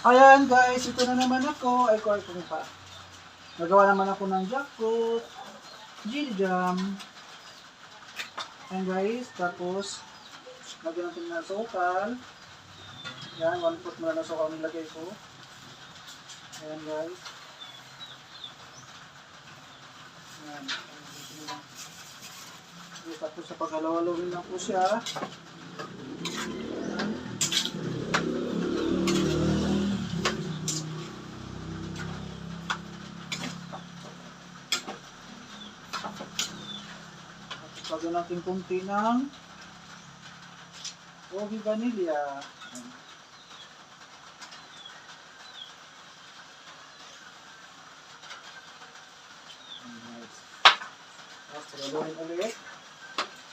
Ayan guys, ito na naman ako. Ay, ko pa. Nagawa naman ako ng jackfruit, chili jam. Ayan guys, tapos lagyan natin ng sukal. Yan, 1/4 na lang sukal nilagay ko. Ayan guys. Ayan. Tapos sa paghalawalawin lang po siya. Lagyan natin kunti ng Ogi Vanilla. Tapos, lagawin ulit.